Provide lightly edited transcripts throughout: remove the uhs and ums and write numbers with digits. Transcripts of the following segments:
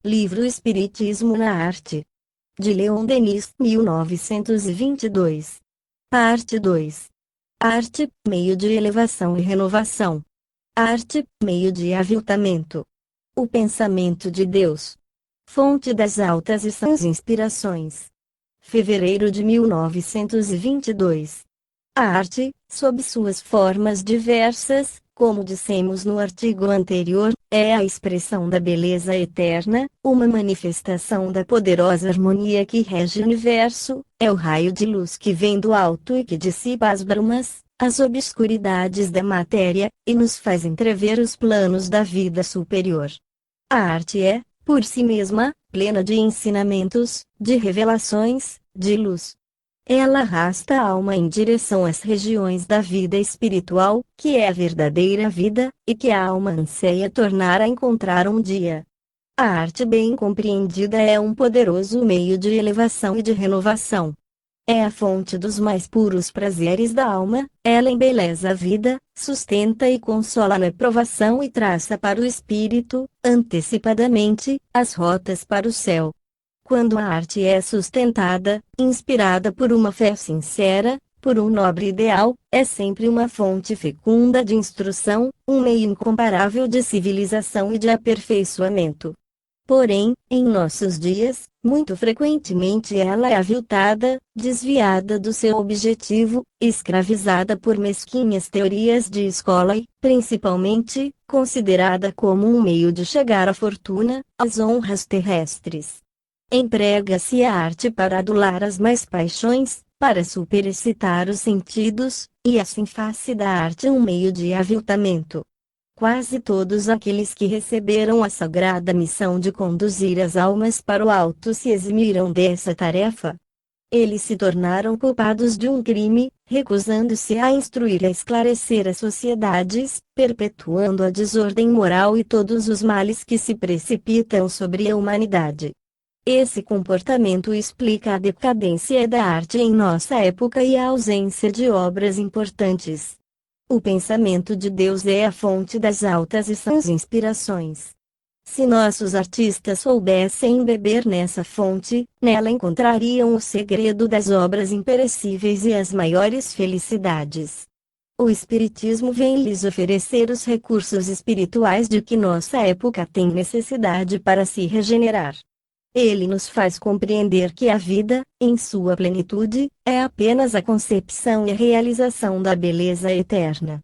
Livro Espiritismo na Arte. De Leon Denis, 1922. Parte 2. Arte, meio de elevação e renovação. Arte, meio de aviltamento. O pensamento de Deus. Fonte das altas e sãs inspirações. Fevereiro de 1922. A arte, sob suas formas diversas, como dissemos no artigo anterior, é a expressão da beleza eterna, uma manifestação da poderosa harmonia que rege o universo, é o raio de luz que vem do alto e que dissipa as brumas, as obscuridades da matéria, e nos faz entrever os planos da vida superior. A arte é, por si mesma, plena de ensinamentos, de revelações, de luz. Ela arrasta a alma em direção às regiões da vida espiritual, que é a verdadeira vida, e que a alma anseia tornar a encontrar um dia. A arte bem compreendida é um poderoso meio de elevação e de renovação. É a fonte dos mais puros prazeres da alma, ela embeleza a vida, sustenta e consola na provação e traça para o espírito, antecipadamente, as rotas para o céu. Quando a arte é sustentada, inspirada por uma fé sincera, por um nobre ideal, é sempre uma fonte fecunda de instrução, um meio incomparável de civilização e de aperfeiçoamento. Porém, em nossos dias, muito frequentemente ela é aviltada, desviada do seu objetivo, escravizada por mesquinhas teorias de escola e, principalmente, considerada como um meio de chegar à fortuna, às honras terrestres. Emprega-se a arte para adular as mais paixões, para superexcitar os sentidos, e assim faz-se da arte um meio de aviltamento. Quase todos aqueles que receberam a sagrada missão de conduzir as almas para o alto se eximiram dessa tarefa. Eles se tornaram culpados de um crime, recusando-se a instruir e a esclarecer as sociedades, perpetuando a desordem moral e todos os males que se precipitam sobre a humanidade. Esse comportamento explica a decadência da arte em nossa época e a ausência de obras importantes. O pensamento de Deus é a fonte das altas e sãs inspirações. Se nossos artistas soubessem beber nessa fonte, nela encontrariam o segredo das obras imperecíveis e as maiores felicidades. O Espiritismo vem lhes oferecer os recursos espirituais de que nossa época tem necessidade para se regenerar. Ele nos faz compreender que a vida, em sua plenitude, é apenas a concepção e a realização da beleza eterna.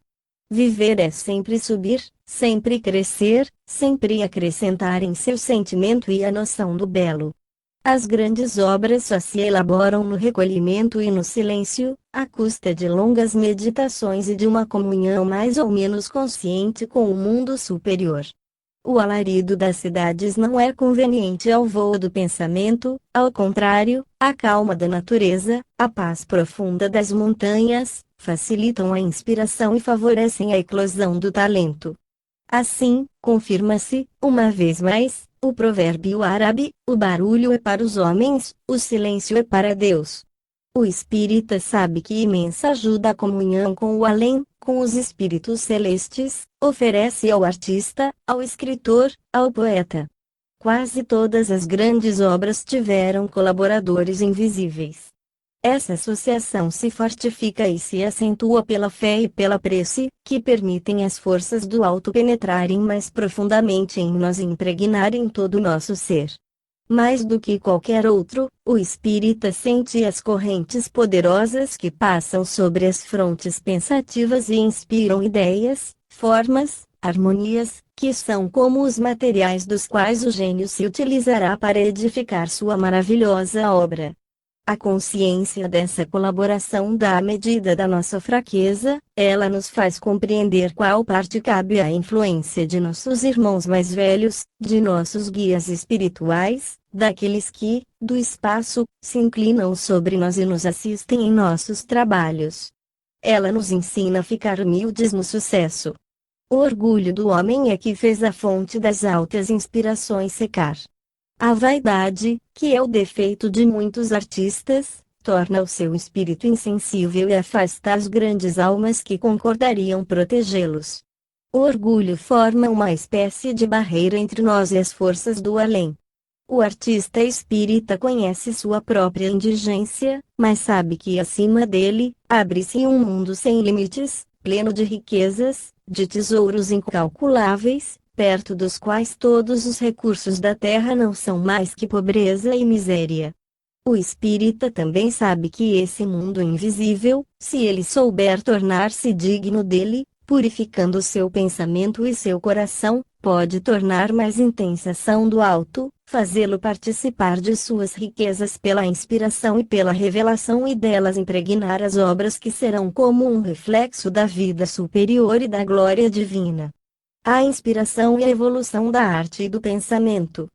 Viver é sempre subir, sempre crescer, sempre acrescentar em seu sentimento e a noção do belo. As grandes obras só se elaboram no recolhimento e no silêncio, à custa de longas meditações e de uma comunhão mais ou menos consciente com o mundo superior. O alarido das cidades não é conveniente ao voo do pensamento, ao contrário, a calma da natureza, a paz profunda das montanhas, facilitam a inspiração e favorecem a eclosão do talento. Assim, confirma-se, uma vez mais, o provérbio árabe: o barulho é para os homens, o silêncio é para Deus. O espírita sabe que imensa ajuda a comunhão com o além, com os espíritos celestes, oferece ao artista, ao escritor, ao poeta. Quase todas as grandes obras tiveram colaboradores invisíveis. Essa associação se fortifica e se acentua pela fé e pela prece, que permitem às forças do alto penetrarem mais profundamente em nós e impregnarem todo o nosso ser. Mais do que qualquer outro, o espírita sente as correntes poderosas que passam sobre as frontes pensativas e inspiram ideias, formas, harmonias, que são como os materiais dos quais o gênio se utilizará para edificar sua maravilhosa obra. A consciência dessa colaboração dá a medida da nossa fraqueza, ela nos faz compreender qual parte cabe à influência de nossos irmãos mais velhos, de nossos guias espirituais, daqueles que, do espaço, se inclinam sobre nós e nos assistem em nossos trabalhos. Ela nos ensina a ficar humildes no sucesso. O orgulho do homem é que fez a fonte das altas inspirações secar. A vaidade, que é o defeito de muitos artistas, torna o seu espírito insensível e afasta as grandes almas que concordariam protegê-los. O orgulho forma uma espécie de barreira entre nós e as forças do além. O artista espírita conhece sua própria indigência, mas sabe que acima dele, abre-se um mundo sem limites, pleno de riquezas, de tesouros incalculáveis, perto dos quais todos os recursos da terra não são mais que pobreza e miséria. O espírita também sabe que esse mundo invisível, se ele souber tornar-se digno dele, purificando seu pensamento e seu coração, pode tornar mais intensa a ação do alto, fazê-lo participar de suas riquezas pela inspiração e pela revelação e delas impregnar as obras que serão como um reflexo da vida superior e da glória divina. A inspiração e a evolução da arte e do pensamento.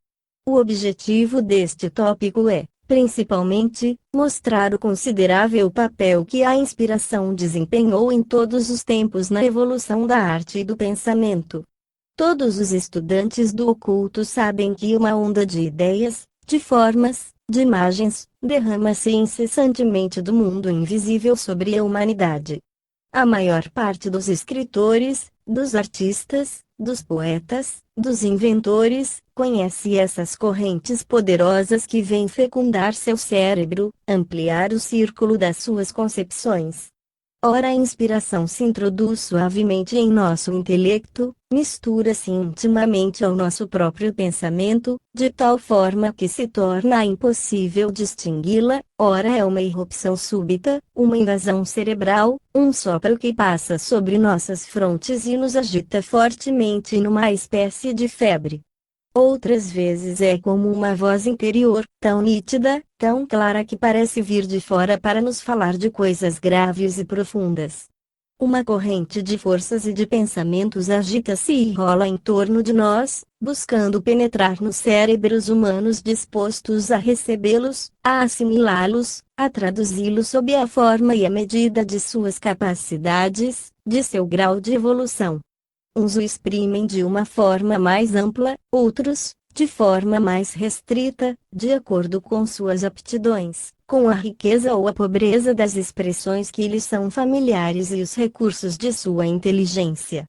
O objetivo deste tópico é, principalmente, mostrar o considerável papel que a inspiração desempenhou em todos os tempos na evolução da arte e do pensamento. Todos os estudantes do oculto sabem que uma onda de ideias, de formas, de imagens, derrama-se incessantemente do mundo invisível sobre a humanidade. A maior parte dos escritores, dos artistas, dos poetas, dos inventores, conhece essas correntes poderosas que vêm fecundar seu cérebro, ampliar o círculo das suas concepções. Ora, a inspiração se introduz suavemente em nosso intelecto, mistura-se intimamente ao nosso próprio pensamento, de tal forma que se torna impossível distingui-la. Ora, é uma irrupção súbita, uma invasão cerebral, um sopro que passa sobre nossas frontes e nos agita fortemente numa espécie de febre. Outras vezes é como uma voz interior, tão nítida, tão clara que parece vir de fora para nos falar de coisas graves e profundas. Uma corrente de forças e de pensamentos agita-se e rola em torno de nós, buscando penetrar nos cérebros humanos dispostos a recebê-los, a assimilá-los, a traduzi-los sob a forma e a medida de suas capacidades, de seu grau de evolução. Uns o exprimem de uma forma mais ampla, outros, de forma mais restrita, de acordo com suas aptidões, com a riqueza ou a pobreza das expressões que lhes são familiares e os recursos de sua inteligência.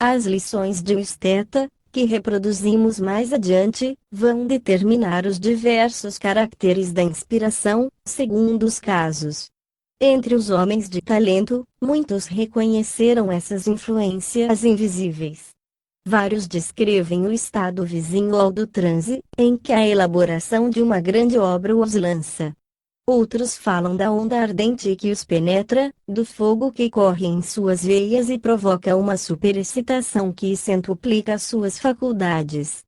As lições de um esteta, que reproduzimos mais adiante, vão determinar os diversos caracteres da inspiração, segundo os casos. Entre os homens de talento, muitos reconheceram essas influências invisíveis. Vários descrevem o estado vizinho ao do transe, em que a elaboração de uma grande obra os lança. Outros falam da onda ardente que os penetra, do fogo que corre em suas veias e provoca uma superexcitação que centuplica suas faculdades.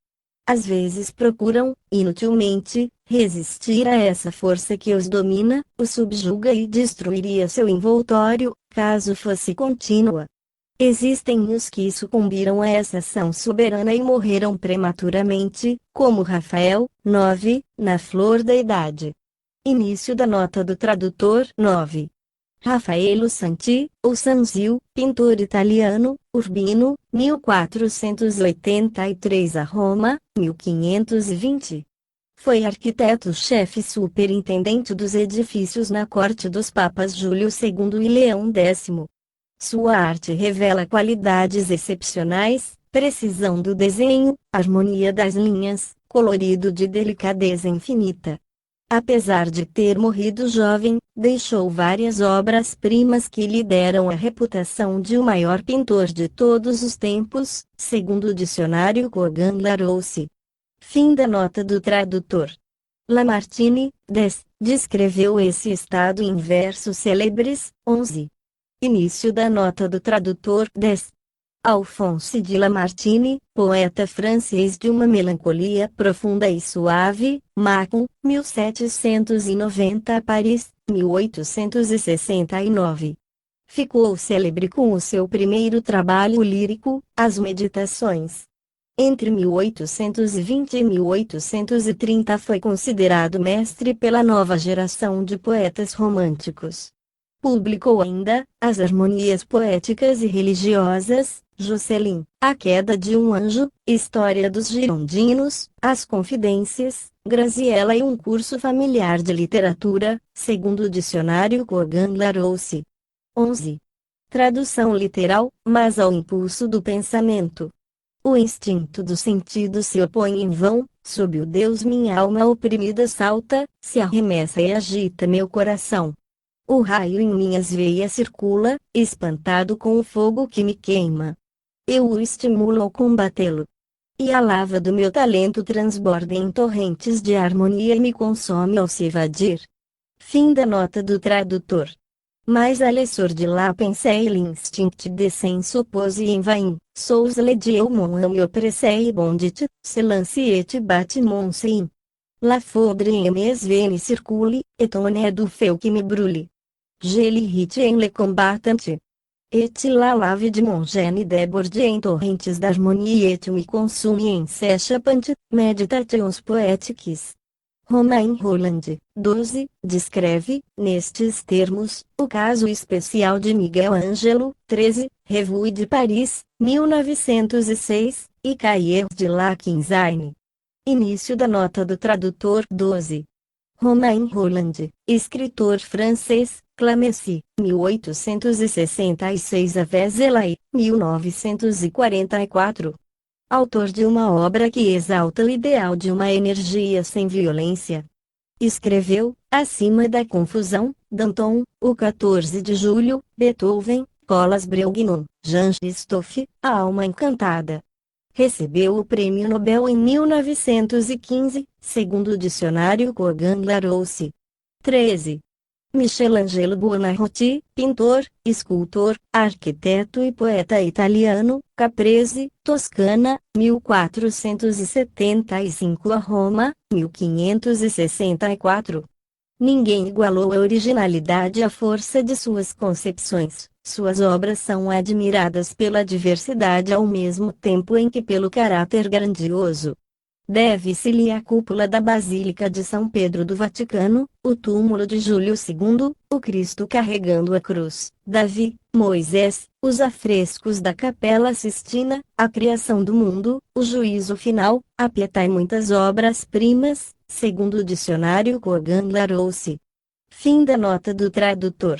Às vezes procuram, inutilmente, resistir a essa força que os domina, os subjuga e destruiria seu envoltório, caso fosse contínua. Existem os que sucumbiram a essa ação soberana e morreram prematuramente, como Rafael, 9, na flor da idade. Início da nota do tradutor 9. Raffaello Santi, ou Sanzio, pintor italiano, Urbino, 1483 a Roma, 1520. Foi arquiteto-chefe superintendente dos edifícios na corte dos papas Júlio II e Leão X. Sua arte revela qualidades excepcionais, precisão do desenho, harmonia das linhas, colorido de delicadeza infinita. Apesar de ter morrido jovem, deixou várias obras-primas que lhe deram a reputação de o maior pintor de todos os tempos, segundo o dicionário Kogan-Larousse. Fim da nota do tradutor. Lamartine, descreveu esse estado em versos célebres, 11. Início da nota do tradutor 10. Alphonse de Lamartine, poeta francês de uma melancolia profunda e suave, Mâcon, 1790 a Paris, 1869. Ficou célebre com o seu primeiro trabalho lírico, As Meditações. Entre 1820 e 1830 foi considerado mestre pela nova geração de poetas românticos. Publicou ainda, As Harmonias Poéticas e Religiosas, Jocelyn, A Queda de um Anjo, História dos Girondinos, As Confidências, Graziella e um curso familiar de literatura, segundo o dicionário Kogan-Larousse. 11. Tradução literal, mas ao impulso do pensamento. O instinto do sentido se opõe em vão, sob o Deus minha alma oprimida salta, se arremessa e agita meu coração. O raio em minhas veias circula, espantado com o fogo que me queima. Eu o estimulo ao combatê-lo. E a lava do meu talento transborda em torrentes de harmonia e me consome ao se evadir. Fim da nota do tradutor. Mais a lessor de la pensée l'instinct de senso pose en vain, sous le dieu mon ame oppressé bondit, se lanciet bat mon sein. La foudre en mes veines circule, et on est du feu qui me brûle. Je l'irrite en le combattant. Et la lave de mon gene déborde em torrentes d'harmonia et me consume em s'échappant, meditations poétiques. Romain Rolland, 12, descreve, nestes termos, o caso especial de Miguel Ângelo, 13, Revue de Paris, 1906, e Cahiers de la Quinzaine. Início da nota do tradutor 12. Romain Rolland, escritor francês, Clamecy, 1866 a Vézelay, 1944. Autor de uma obra que exalta o ideal de uma energia sem violência. Escreveu, acima da confusão, Danton, o 14 de julho, Beethoven, Colas Breugnot, Jean-Christophe, A Alma Encantada. Recebeu o Prêmio Nobel em 1915, segundo o dicionário Kogan-Larousse. 13. Michelangelo Buonarroti, pintor, escultor, arquiteto e poeta italiano, Caprese, Toscana, 1475 a Roma, 1564. Ninguém igualou a originalidade e a força de suas concepções. Suas obras são admiradas pela diversidade ao mesmo tempo em que pelo caráter grandioso. Deve-se-lhe a cúpula da Basílica de São Pedro do Vaticano, o túmulo de Júlio II, o Cristo carregando a cruz, Davi, Moisés, os afrescos da Capela Sistina, a criação do mundo, o juízo final, a Pietà e muitas obras-primas, segundo o dicionário Kogan-Larousse. Fim da nota do tradutor.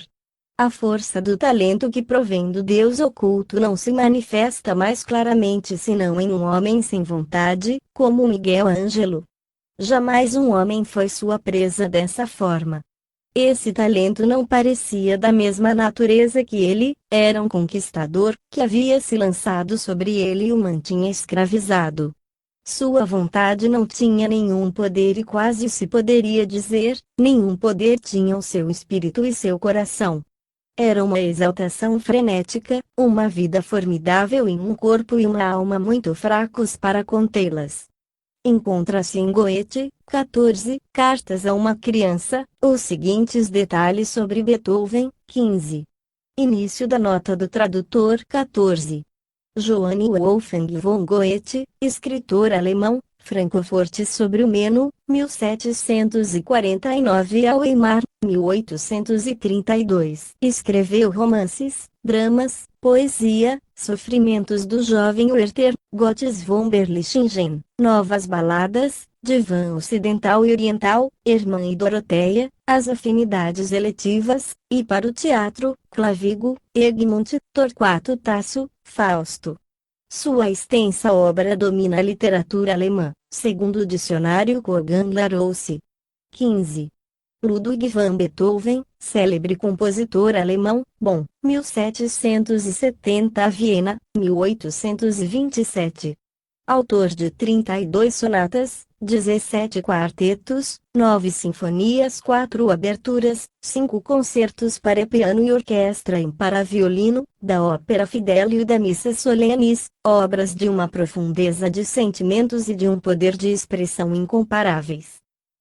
A força do talento que provém do Deus oculto não se manifesta mais claramente senão em um homem sem vontade, como Miguel Ângelo. Jamais um homem foi sua presa dessa forma. Esse talento não parecia da mesma natureza que ele, era um conquistador, que havia se lançado sobre ele e o mantinha escravizado. Sua vontade não tinha nenhum poder e quase se poderia dizer, nenhum poder tinham seu espírito e seu coração. Era uma exaltação frenética, uma vida formidável em um corpo e uma alma muito fracos para contê-las. Encontra-se em Goethe, 14, Cartas a uma Criança, os seguintes detalhes sobre Beethoven, 15. Início da nota do tradutor 14. Johann Wolfgang von Goethe, escritor alemão, Francoforte sobre o Meno, 1749 a Weimar, 1832. Escreveu romances, dramas, poesia, Sofrimentos do Jovem Werther, Gottes von Berlichingen, Novas Baladas, Divã Ocidental e Oriental, Hermann e Doroteia, As Afinidades Eletivas, e para o teatro, Clavigo, Egmont, Torquato Tasso, Fausto. Sua extensa obra domina a literatura alemã, segundo o dicionário Kogan-Larousse. 15. Ludwig van Beethoven, célebre compositor alemão, Bonn, 1770 a Viena, 1827. Autor de 32 sonatas, 17 quartetos, 9 sinfonias, 4 aberturas, 5 concertos para piano e orquestra e para violino, da ópera Fidelio e da Missa Solenis, obras de uma profundeza de sentimentos e de um poder de expressão incomparáveis.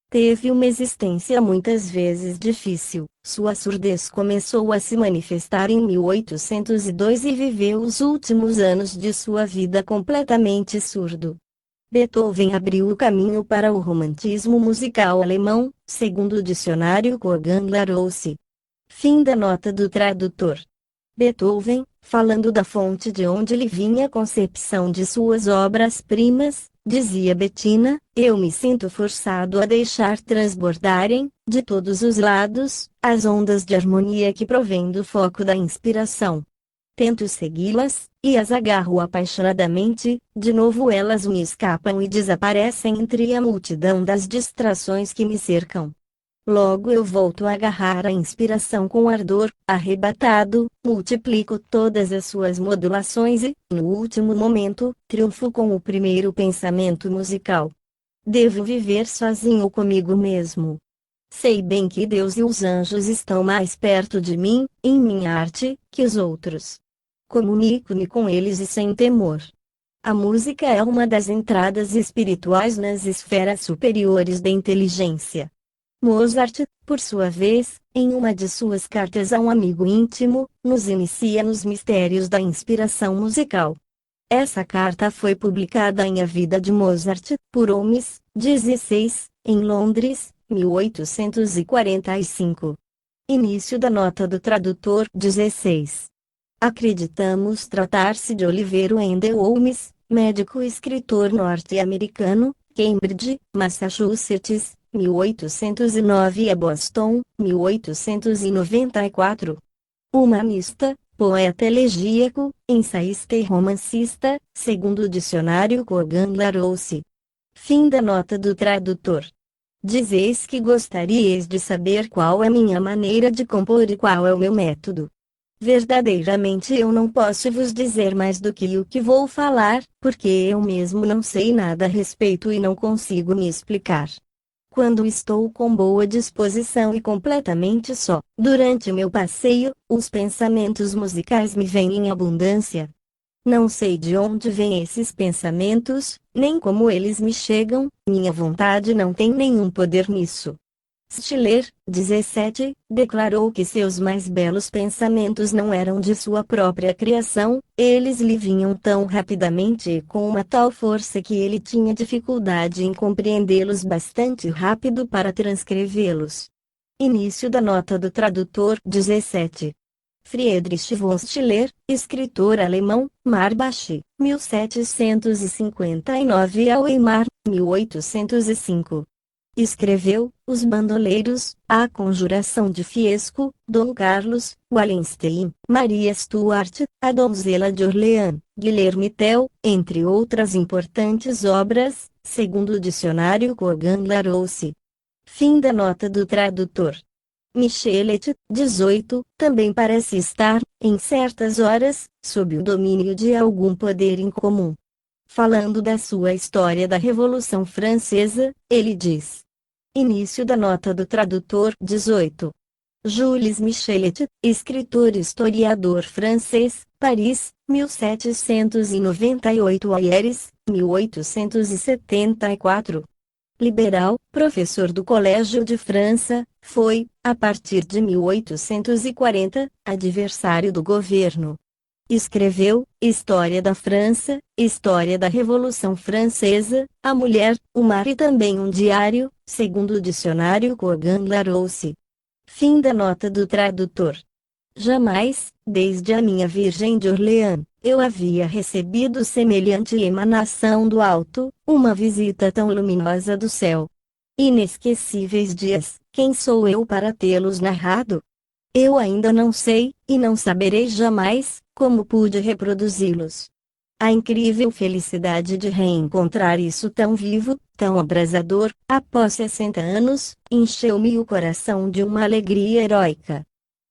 Teve uma existência muitas vezes difícil, sua surdez começou a se manifestar em 1802 e viveu os últimos anos de sua vida completamente surdo. Beethoven abriu o caminho para o romantismo musical alemão, segundo o dicionário Kogan-Larousse. Fim da nota do tradutor. Beethoven, falando da fonte de onde lhe vinha a concepção de suas obras-primas, dizia Bettina, eu me sinto forçado a deixar transbordarem, de todos os lados, as ondas de harmonia que provêm do foco da inspiração. Tento segui-las, e as agarro apaixonadamente, de novo elas me escapam e desaparecem entre a multidão das distrações que me cercam. Logo eu volto a agarrar a inspiração com ardor, arrebatado, multiplico todas as suas modulações e, no último momento, triunfo com o primeiro pensamento musical. Devo viver sozinho comigo mesmo. Sei bem que Deus e os anjos estão mais perto de mim, em minha arte, que os outros. Comunico-me com eles e sem temor. A música é uma das entradas espirituais nas esferas superiores da inteligência. Mozart, por sua vez, em uma de suas cartas a um amigo íntimo, nos inicia nos mistérios da inspiração musical. Essa carta foi publicada em A Vida de Mozart, por Holmes, 16, em Londres, 1845. Início da nota do tradutor 16. Acreditamos tratar-se de Oliver Wendell Holmes, médico e escritor norte-americano, Cambridge, Massachusetts, 1809 a Boston, 1894. Humanista, poeta elegíaco, ensaísta e romancista, segundo o dicionário Corgan-Larousse. Fim da nota do tradutor. Dizeis que gostaríeis de saber qual é minha maneira de compor e qual é o meu método. Verdadeiramente eu não posso vos dizer mais do que o que vou falar, porque eu mesmo não sei nada a respeito e não consigo me explicar. Quando estou com boa disposição e completamente só, durante meu passeio, os pensamentos musicais me vêm em abundância. Não sei de onde vêm esses pensamentos, nem como eles me chegam, minha vontade não tem nenhum poder nisso. Schiller, 17, declarou que seus mais belos pensamentos não eram de sua própria criação, eles lhe vinham tão rapidamente e com uma tal força que ele tinha dificuldade em compreendê-los bastante rápido para transcrevê-los. Início da nota do tradutor 17. Friedrich von Schiller, escritor alemão, Marbach, 1759 a Weimar, 1805. Escreveu Os Bandoleiros, A Conjuração de Fiesco, Dom Carlos, Wallenstein, Maria Stuart, A Donzela de Orleans, Guilherme Tell, entre outras importantes obras, segundo o dicionário Corgan-Larousse. Fim da nota do tradutor. Michelet, 18, também parece estar, em certas horas, sob o domínio de algum poder incomum. Falando da sua história da Revolução Francesa, ele diz. Início da nota do tradutor 18. Jules Michelet, escritor e historiador francês, Paris, 1798 Aieres, 1874. Liberal, professor do Colégio de França, foi, a partir de 1840, adversário do governo. Escreveu História da França, História da Revolução Francesa, A Mulher, o Mar e também um diário, segundo o dicionário Corgan-Larousse. Fim da nota do tradutor. Jamais, desde a minha Virgem de Orleans, eu havia recebido semelhante emanação do alto, uma visita tão luminosa do céu. Inesquecíveis dias, quem sou eu para tê-los narrado? Eu ainda não sei, e não saberei jamais, como pude reproduzi-los. A incrível felicidade de reencontrar isso tão vivo, tão abrasador, após 60 anos, encheu-me o coração de uma alegria heróica.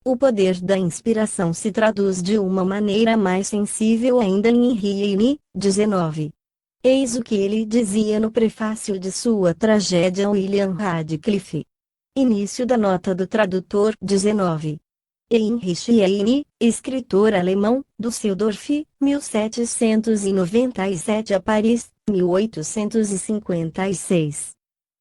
O poder da inspiração se traduz de uma maneira mais sensível ainda em Henri Heine, 19. Eis o que ele dizia no prefácio de sua tragédia William Radcliffe. Início da nota do tradutor 19. Heinrich Heine, escritor alemão, Düsseldorf, 1797 a Paris, 1856.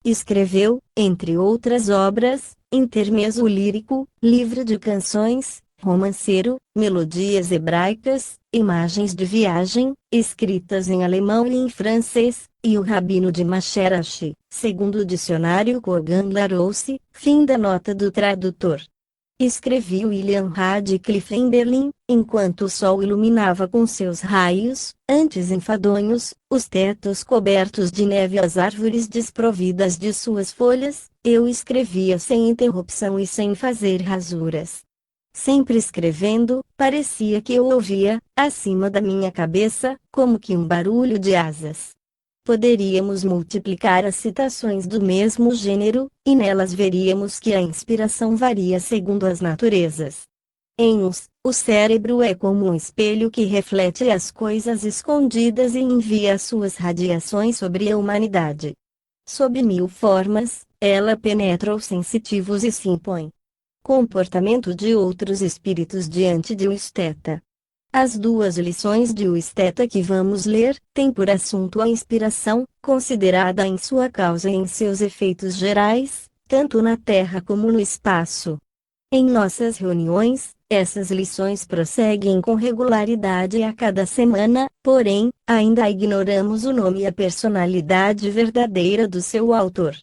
Escreveu, entre outras obras, Intermezzo lírico, livro de canções, romanceiro, melodias hebraicas, imagens de viagem, escritas em alemão e em francês, e o Rabino de Masherach, segundo o dicionário Corgan-Larousse. Fim da nota do tradutor. Escrevi William Radcliffe em Berlim, enquanto o sol iluminava com seus raios, antes enfadonhos, os tetos cobertos de neve e as árvores desprovidas de suas folhas, eu escrevia sem interrupção e sem fazer rasuras. Sempre escrevendo, parecia que eu ouvia, acima da minha cabeça, como que um barulho de asas. Poderíamos multiplicar as citações do mesmo gênero, e nelas veríamos que a inspiração varia segundo as naturezas. Em uns, o cérebro é como um espelho que reflete as coisas escondidas e envia suas radiações sobre a humanidade. Sob 1000 formas, ela penetra os sensitivos e se impõe. Comportamento de outros espíritos diante de um esteta. As duas lições de o esteta que vamos ler têm por assunto a inspiração, considerada em sua causa e em seus efeitos gerais, tanto na Terra como no espaço. Em nossas reuniões, essas lições prosseguem com regularidade a cada semana, porém, ainda ignoramos o nome e a personalidade verdadeira do seu autor.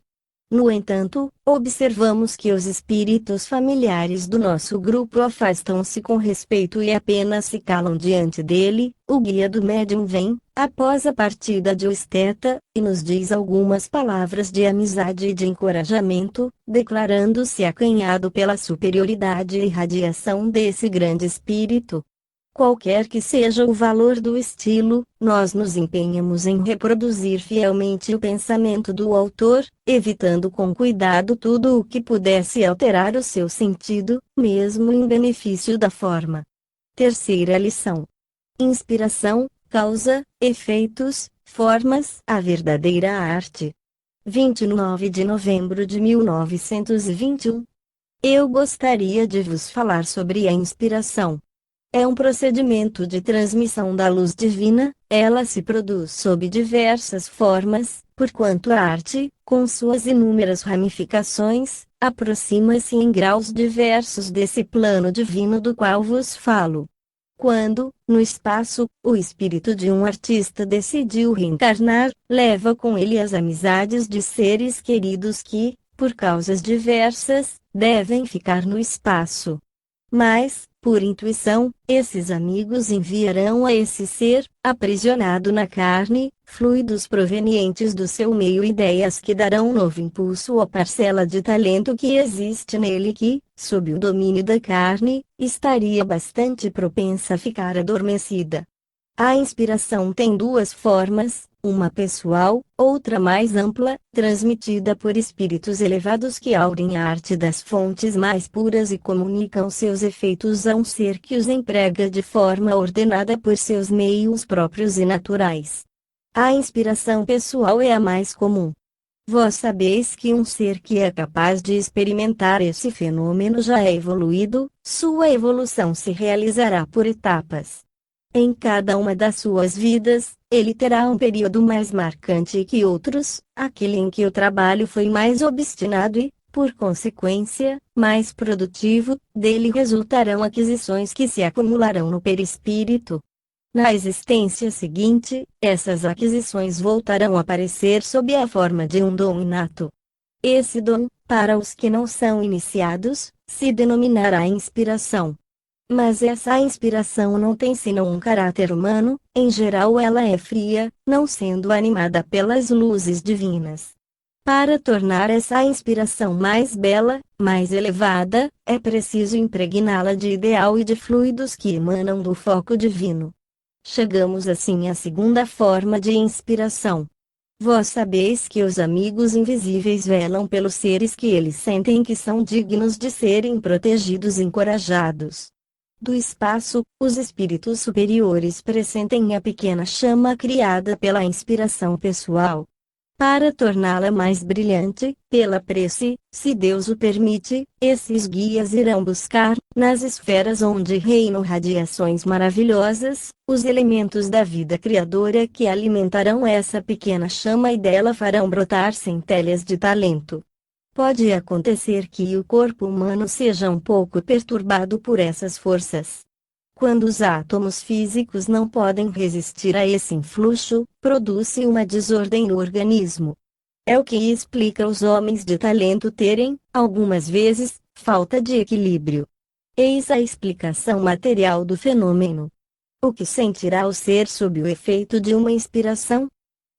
No entanto, observamos que os espíritos familiares do nosso grupo afastam-se com respeito e apenas se calam diante dele. O guia do médium vem, após a partida de o esteta, e nos diz algumas palavras de amizade e de encorajamento, declarando-se acanhado pela superioridade e radiação desse grande espírito. Qualquer que seja o valor do estilo, nós nos empenhamos em reproduzir fielmente o pensamento do autor, evitando com cuidado tudo o que pudesse alterar o seu sentido, mesmo em benefício da forma. Terceira lição: inspiração, causa, efeitos, formas, a verdadeira arte. 29 de novembro de 1921. Eu gostaria de vos falar sobre a inspiração. É um procedimento de transmissão da luz divina. Ela se produz sob diversas formas, porquanto a arte, com suas inúmeras ramificações, aproxima-se em graus diversos desse plano divino do qual vos falo. Quando, no espaço, o espírito de um artista decidiu reencarnar, leva com ele as amizades de seres queridos que, por causas diversas, devem ficar no espaço. Mas, por intuição, esses amigos enviarão a esse ser, aprisionado na carne, fluidos provenientes do seu meio, ideias que darão novo impulso à parcela de talento que existe nele que, sob o domínio da carne, estaria bastante propensa a ficar adormecida. A inspiração tem duas formas, uma pessoal, outra mais ampla, transmitida por espíritos elevados que aurem a arte das fontes mais puras e comunicam seus efeitos a um ser que os emprega de forma ordenada por seus meios próprios e naturais. A inspiração pessoal é a mais comum. Vós sabeis que um ser que é capaz de experimentar esse fenômeno já é evoluído, sua evolução se realizará por etapas. Em cada uma das suas vidas, ele terá um período mais marcante que outros, aquele em que o trabalho foi mais obstinado e, por consequência, mais produtivo. Dele resultarão aquisições que se acumularão no perispírito. Na existência seguinte, essas aquisições voltarão a aparecer sob a forma de um dom inato. Esse dom, para os que não são iniciados, se denominará inspiração. Mas essa inspiração não tem senão um caráter humano. Em geral ela é fria, não sendo animada pelas luzes divinas. Para tornar essa inspiração mais bela, mais elevada, é preciso impregná-la de ideal e de fluidos que emanam do foco divino. Chegamos assim à segunda forma de inspiração. Vós sabeis que os amigos invisíveis velam pelos seres que eles sentem que são dignos de serem protegidos e encorajados. Do espaço, os espíritos superiores pressentem a pequena chama criada pela inspiração pessoal. Para torná-la mais brilhante, pela prece, se Deus o permite, esses guias irão buscar, nas esferas onde reinam radiações maravilhosas, os elementos da vida criadora que alimentarão essa pequena chama e dela farão brotar centelhas de talento. Pode acontecer que o corpo humano seja um pouco perturbado por essas forças. Quando os átomos físicos não podem resistir a esse influxo, produz-se uma desordem no organismo. É o que explica os homens de talento terem, algumas vezes, falta de equilíbrio. Eis a explicação material do fenômeno. O que sentirá o ser sob o efeito de uma inspiração?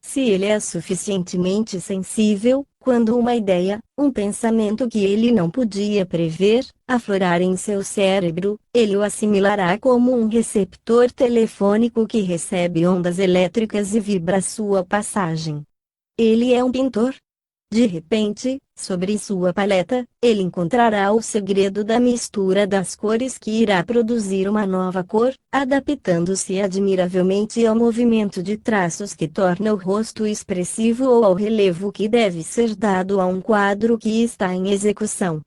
Se ele é suficientemente sensível, quando uma ideia, um pensamento que ele não podia prever, aflorar em seu cérebro, ele o assimilará como um receptor telefônico que recebe ondas elétricas e vibra à sua passagem. Ele é um pintor. De repente, sobre sua paleta, ele encontrará o segredo da mistura das cores que irá produzir uma nova cor, adaptando-se admiravelmente ao movimento de traços que torna o rosto expressivo ou ao relevo que deve ser dado a um quadro que está em execução.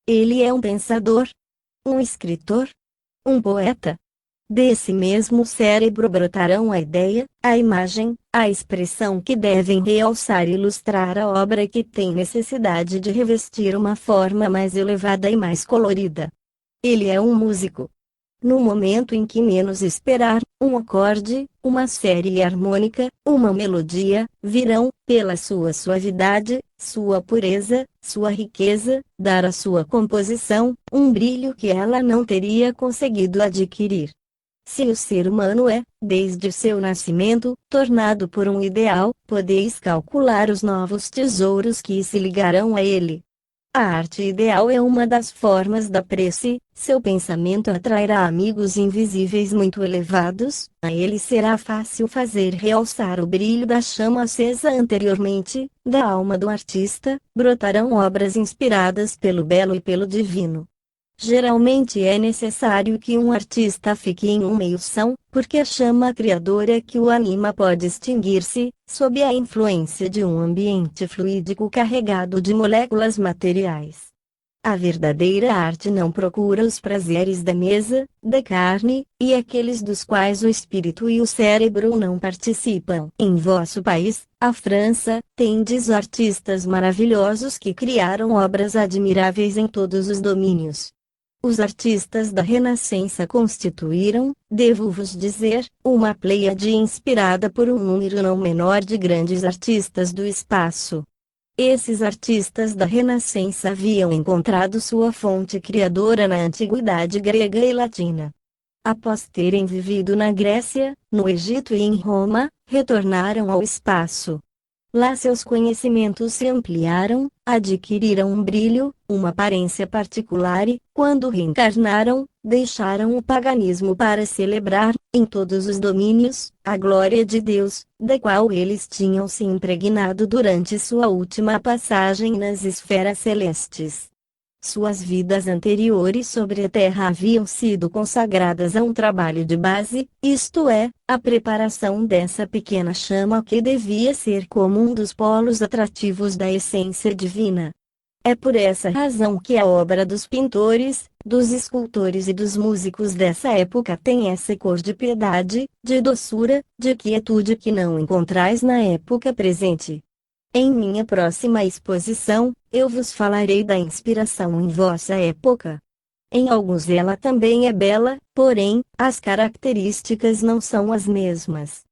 Ele é um pensador, um escritor, um poeta. Desse mesmo cérebro brotarão a ideia, a imagem, a expressão que devem realçar e ilustrar a obra que tem necessidade de revestir uma forma mais elevada e mais colorida. Ele é um músico. No momento em que menos esperar, um acorde, uma série harmônica, uma melodia, virão, pela sua suavidade, sua pureza, sua riqueza, dar à sua composição, um brilho que ela não teria conseguido adquirir. Se o ser humano é, desde seu nascimento, tornado por um ideal, podeis calcular os novos tesouros que se ligarão a ele. A arte ideal é uma das formas da prece, seu pensamento atrairá amigos invisíveis muito elevados, a ele será fácil fazer realçar o brilho da chama acesa anteriormente, da alma do artista, brotarão obras inspiradas pelo belo e pelo divino. Geralmente é necessário que um artista fique em um meio-são, porque a chama criadora que o anima pode extinguir-se, sob a influência de um ambiente fluídico carregado de moléculas materiais. A verdadeira arte não procura os prazeres da mesa, da carne, e aqueles dos quais o espírito e o cérebro não participam. Em vosso país, a França, tendes artistas maravilhosos que criaram obras admiráveis em todos os domínios. Os artistas da Renascença constituíram, devo-vos dizer, uma pleiade inspirada por um número não menor de grandes artistas do espaço. Esses artistas da Renascença haviam encontrado sua fonte criadora na antiguidade grega e latina. Após terem vivido na Grécia, no Egito e em Roma, retornaram ao espaço. Lá seus conhecimentos se ampliaram, adquiriram um brilho, uma aparência particular e, quando reencarnaram, deixaram o paganismo para celebrar, em todos os domínios, a glória de Deus, da qual eles tinham se impregnado durante sua última passagem nas esferas celestes. Suas vidas anteriores sobre a Terra haviam sido consagradas a um trabalho de base, isto é, a preparação dessa pequena chama que devia ser como um dos polos atrativos da essência divina. É por essa razão que a obra dos pintores, dos escultores e dos músicos dessa época tem essa cor de piedade, de doçura, de quietude que não encontrais na época presente. Em minha próxima exposição, eu vos falarei da inspiração em vossa época. Em alguns ela também é bela, porém, as características não são as mesmas.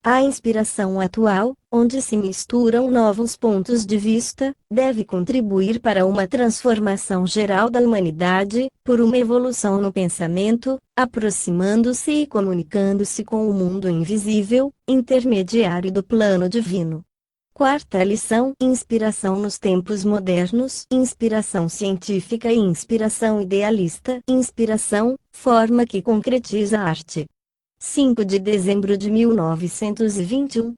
A inspiração atual, onde se misturam novos pontos de vista, deve contribuir para uma transformação geral da humanidade, por uma evolução no pensamento, aproximando-se e comunicando-se com o mundo invisível, intermediário do plano divino. Quarta lição: inspiração nos tempos modernos, inspiração científica e inspiração idealista. Inspiração, forma que concretiza a arte. 5 de dezembro de 1921.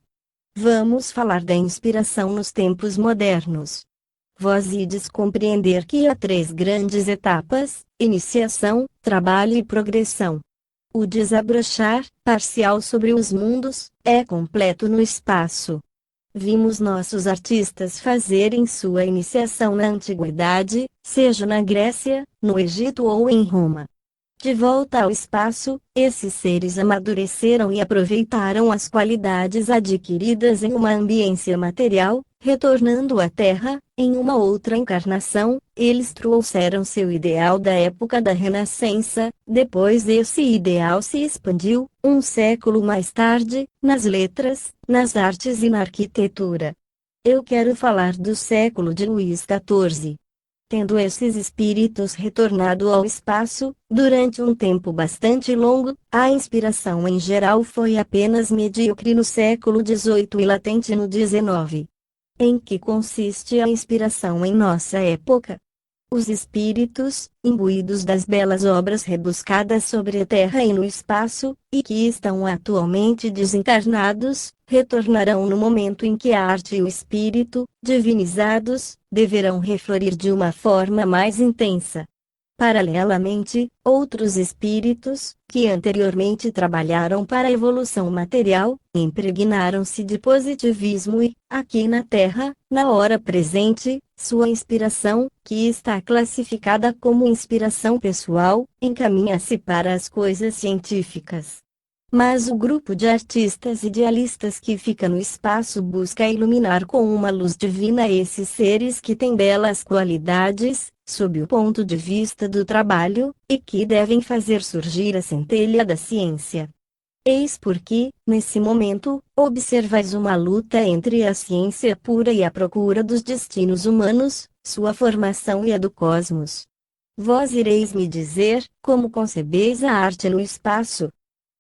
Vamos falar da inspiração nos tempos modernos. Vós ides compreender que há 3 grandes etapas: iniciação, trabalho e progressão. O desabrochar, parcial sobre os mundos, é completo no espaço. Vimos nossos artistas fazerem sua iniciação na antiguidade, seja na Grécia, no Egito ou em Roma. De volta ao espaço, esses seres amadureceram e aproveitaram as qualidades adquiridas em uma ambiência material, retornando à Terra, em uma outra encarnação, eles trouxeram seu ideal da época da Renascença, depois esse ideal se expandiu, um século mais tarde, nas letras, nas artes e na arquitetura. Eu quero falar do século de Luís XIV. Tendo esses espíritos retornado ao espaço, durante um tempo bastante longo, a inspiração em geral foi apenas medíocre no século XVIII e latente no XIX. Em que consiste a inspiração em nossa época? Os espíritos, imbuídos das belas obras rebuscadas sobre a terra e no espaço, e que estão atualmente desencarnados, retornarão no momento em que a arte e o espírito, divinizados, deverão reflorir de uma forma mais intensa. Paralelamente, outros espíritos, que anteriormente trabalharam para a evolução material, impregnaram-se de positivismo e, aqui na Terra, na hora presente, sua inspiração, que está classificada como inspiração pessoal, encaminha-se para as coisas científicas. Mas o grupo de artistas idealistas que fica no espaço busca iluminar com uma luz divina esses seres que têm belas qualidades, sob o ponto de vista do trabalho, e que devem fazer surgir a centelha da ciência. Eis porque, nesse momento, observais uma luta entre a ciência pura e a procura dos destinos humanos, sua formação e a do cosmos. Vós ireis me dizer, como concebeis a arte no espaço?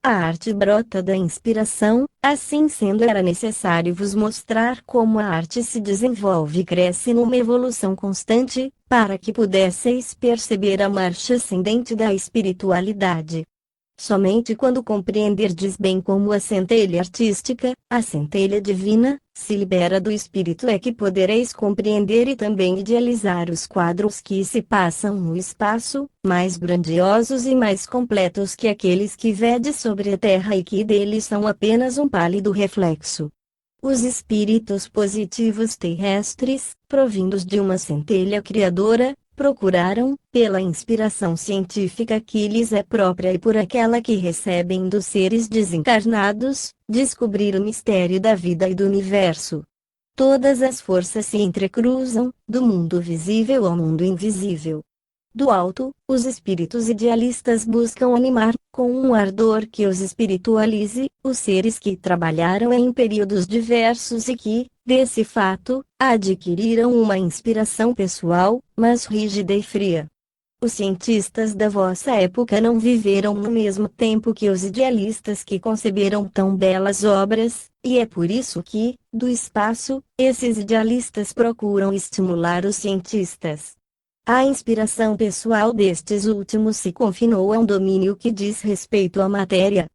A arte brota da inspiração, assim sendo era necessário vos mostrar como a arte se desenvolve e cresce numa evolução constante, para que pudesseis perceber a marcha ascendente da espiritualidade. Somente quando compreenderdes bem como a centelha artística, a centelha divina, se libera do espírito é que podereis compreender e também idealizar os quadros que se passam no espaço, mais grandiosos e mais completos que aqueles que vedes sobre a terra e que deles são apenas um pálido reflexo. Os espíritos positivos terrestres, provindos de uma centelha criadora, procuraram, pela inspiração científica que lhes é própria e por aquela que recebem dos seres desencarnados, descobrir o mistério da vida e do universo. Todas as forças se entrecruzam, do mundo visível ao mundo invisível. Do alto, os espíritos idealistas buscam animar, com um ardor que os espiritualize, os seres que trabalharam em períodos diversos e que, desse fato, adquiriram uma inspiração pessoal, mas rígida e fria. Os cientistas da vossa época não viveram no mesmo tempo que os idealistas que conceberam tão belas obras, e é por isso que, do espaço, esses idealistas procuram estimular os cientistas. A inspiração pessoal destes últimos se confinou a um domínio que diz respeito à matéria.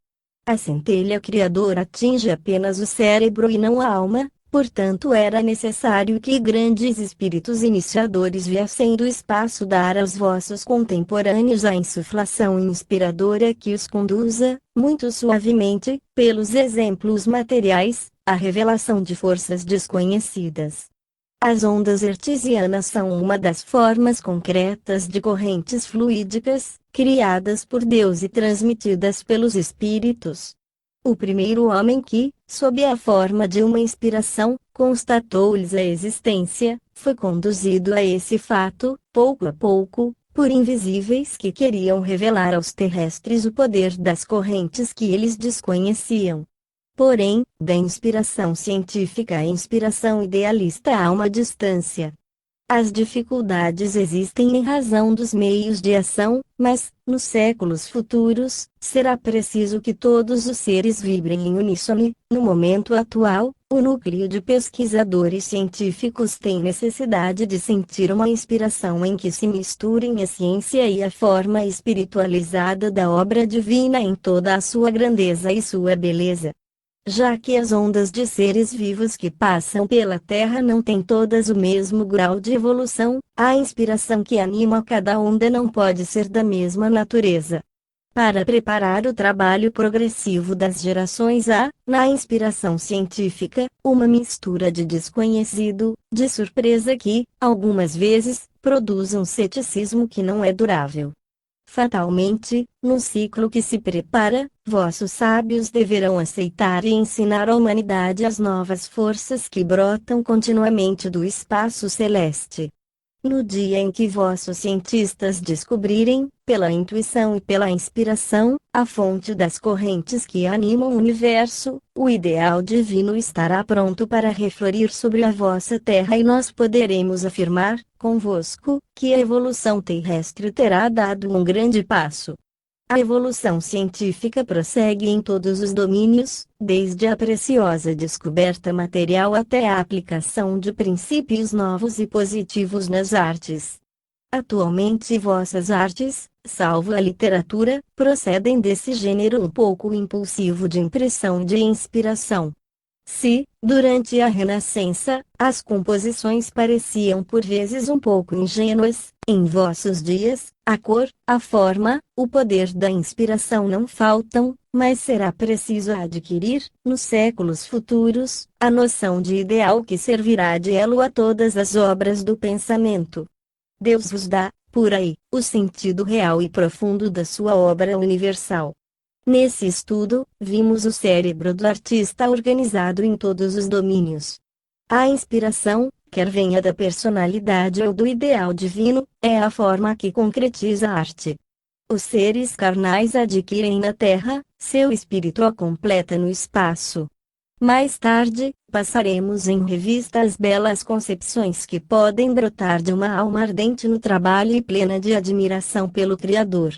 A centelha criadora atinge apenas o cérebro e não a alma, portanto era necessário que grandes espíritos iniciadores viessem do espaço dar aos vossos contemporâneos a insuflação inspiradora que os conduza, muito suavemente, pelos exemplos materiais, à revelação de forças desconhecidas. As ondas hertzianas são uma das formas concretas de correntes fluídicas, criadas por Deus e transmitidas pelos espíritos. O primeiro homem que, sob a forma de uma inspiração, constatou-lhes a existência, foi conduzido a esse fato, pouco a pouco, por invisíveis que queriam revelar aos terrestres o poder das correntes que eles desconheciam. Porém, da inspiração científica à inspiração idealista há uma distância. As dificuldades existem em razão dos meios de ação, mas, nos séculos futuros, será preciso que todos os seres vibrem em uníssono. No momento atual, o núcleo de pesquisadores científicos tem necessidade de sentir uma inspiração em que se misturem a ciência e a forma espiritualizada da obra divina em toda a sua grandeza e sua beleza. Já que as ondas de seres vivos que passam pela Terra não têm todas o mesmo grau de evolução, a inspiração que anima cada onda não pode ser da mesma natureza. Para preparar o trabalho progressivo das gerações há, na inspiração científica, uma mistura de desconhecido, de surpresa que, algumas vezes, produz um ceticismo que não é durável. Fatalmente, no ciclo que se prepara, vossos sábios deverão aceitar e ensinar à humanidade as novas forças que brotam continuamente do espaço celeste. No dia em que vossos cientistas descobrirem, pela intuição e pela inspiração, a fonte das correntes que animam o universo, o ideal divino estará pronto para reflorir sobre a vossa terra e nós poderemos afirmar, convosco, que a evolução terrestre terá dado um grande passo. A evolução científica prossegue em todos os domínios, desde a preciosa descoberta material até a aplicação de princípios novos e positivos nas artes. Atualmente vossas artes, salvo a literatura, procedem desse gênero um pouco impulsivo de impressão e de inspiração. Se, durante a Renascença, as composições pareciam por vezes um pouco ingênuas, em vossos dias, a cor, a forma, o poder da inspiração não faltam, mas será preciso adquirir, nos séculos futuros, a noção de ideal que servirá de elo a todas as obras do pensamento. Deus vos dá, por aí, o sentido real e profundo da sua obra universal. Nesse estudo, vimos o cérebro do artista organizado em todos os domínios. A inspiração, quer venha da personalidade ou do ideal divino, é a forma que concretiza a arte. Os seres carnais adquirem na terra, seu espírito a completa no espaço. Mais tarde, passaremos em revista as belas concepções que podem brotar de uma alma ardente no trabalho e plena de admiração pelo Criador.